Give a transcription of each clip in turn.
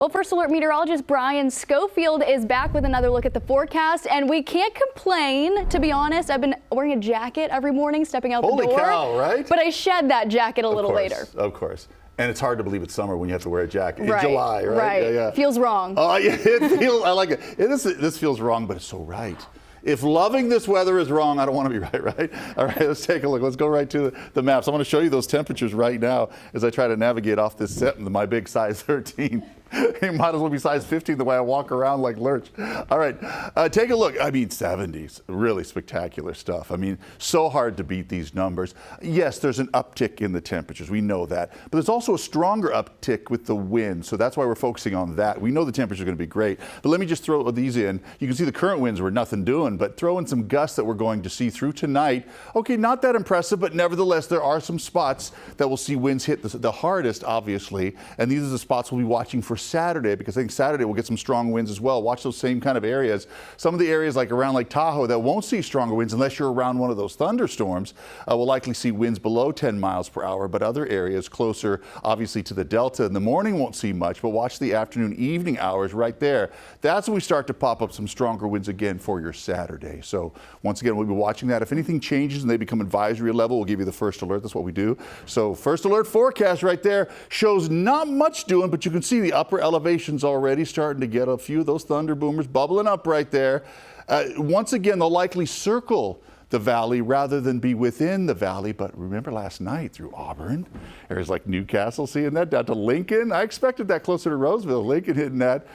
Well, First Alert meteorologist Brian Schofield is back with another look at the forecast, and we can't complain, to be honest. I've been wearing a jacket every morning, stepping out the door. Holy cow, right? But I shed that jacket a little later. Of course. And it's hard to believe it's summer when you have to wear a jacket Right, in July, right? Right. Yeah, yeah. Feels wrong. Oh, yeah, it feels, I like it. This feels wrong, but it's so right. If loving this weather is wrong, I don't want to be right? All right, let's take a look. Let's go right to the maps. I want to show you those temperatures right now as I try to navigate off this set in my big size 13. It might as well be size 15 the way I walk around like Lurch. All right, take a look. I mean, 70s, really spectacular stuff. I mean, so hard to beat these numbers. Yes, there's an uptick in the temperatures. We know that. But there's also a stronger uptick with the wind. So that's why we're focusing on that. We know the temperatures are going to be great. But let me just throw these in. You can see the current winds were nothing doing, but throw in some gusts that we're going to see through tonight. Okay, not that impressive, but nevertheless, there are some spots that will see winds hit the hardest, obviously. And these are the spots we'll be watching for Saturday, because I think Saturday we'll get some strong winds as well. Watch those same kind of areas. Some of the areas like around Lake Tahoe that won't see stronger winds unless you're around one of those thunderstorms will likely see winds below 10 miles per hour, but other areas closer obviously to the Delta in the morning won't see much, but watch the afternoon evening hours right there. That's when we start to pop up some stronger winds again for your Saturday. So once again, we'll be watching that. If anything changes and they become advisory level, we'll give you the first alert. That's what we do. So first alert forecast right there shows not much doing, but you can see the upper elevations already starting to get a few of those thunder boomers bubbling up right there. Once again, they'll likely circle the valley rather than be within the valley. But remember last night through Auburn, areas like Newcastle, seeing that down to Lincoln. I expected that closer to Roseville. Lincoln hitting that.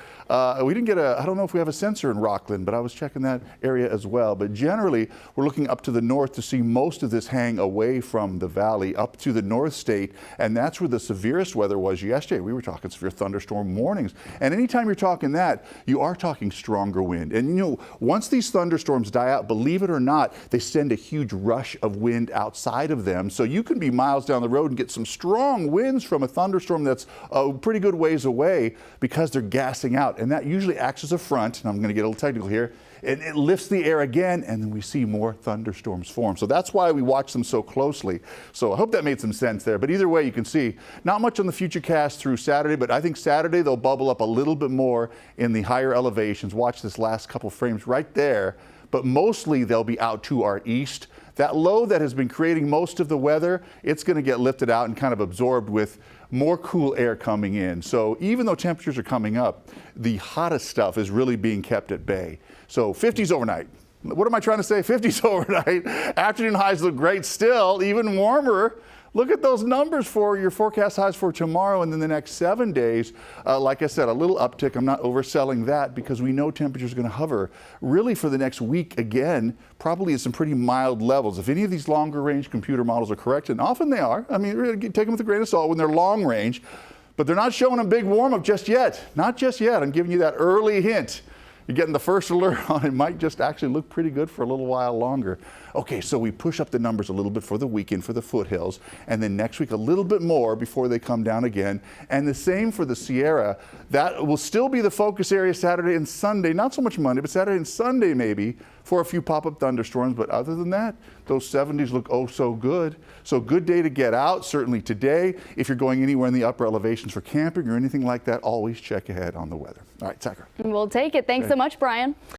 We didn't get I don't know if we have a sensor in Rockland, but I was checking that area as well. But generally, we're looking up to the north to see most of this hang away from the valley up to the North State. And that's where the severest weather was yesterday. We were talking severe thunderstorm warnings. And anytime you're talking that, you are talking stronger wind. And you know, once these thunderstorms die out, believe it or not, they send a huge rush of wind outside of them. So you can be miles down the road and get some strong winds from a thunderstorm that's a pretty good ways away because they're gassing out. And that usually acts as a front, and I'm going to get a little technical here, and it lifts the air again, and then we see more thunderstorms form. So that's why we watch them so closely. So I hope that made some sense there. But either way, you can see not much on the futurecast through Saturday, but I think Saturday they'll bubble up a little bit more in the higher elevations. Watch this last couple frames right there. But mostly they'll be out to our east. That low that has been creating most of the weather, it's going to get lifted out and kind of absorbed with more cool air coming in. So even though temperatures are coming up, the hottest stuff is really being kept at bay. So 50s overnight. What am I trying to say? 50s overnight. Afternoon highs look great still, even warmer. Look at those numbers for your forecast highs for tomorrow and then the next 7 days. Like I said, a little uptick. I'm not overselling that because we know temperatures are going to hover really for the next week again, probably at some pretty mild levels. If any of these longer range computer models are correct, and often they are, I mean, really take them with a grain of salt when they're long range, but they're not showing a big warm up just yet. Not just yet. I'm giving you that early hint. You're getting the first alert on it. Might just actually look pretty good for a little while longer. Okay, so we push up the numbers a little bit for the weekend for the foothills, and then next week a little bit more before they come down again. And the same for the Sierra. That will still be the focus area Saturday and Sunday. Not so much Monday, but Saturday and Sunday maybe for a few pop-up thunderstorms. But other than that, those 70s look oh so good. So good day to get out, certainly today. If you're going anywhere in the upper elevations for camping or anything like that, always check ahead on the weather. All right, Zachary. We'll take it. Thanks so much, Brian.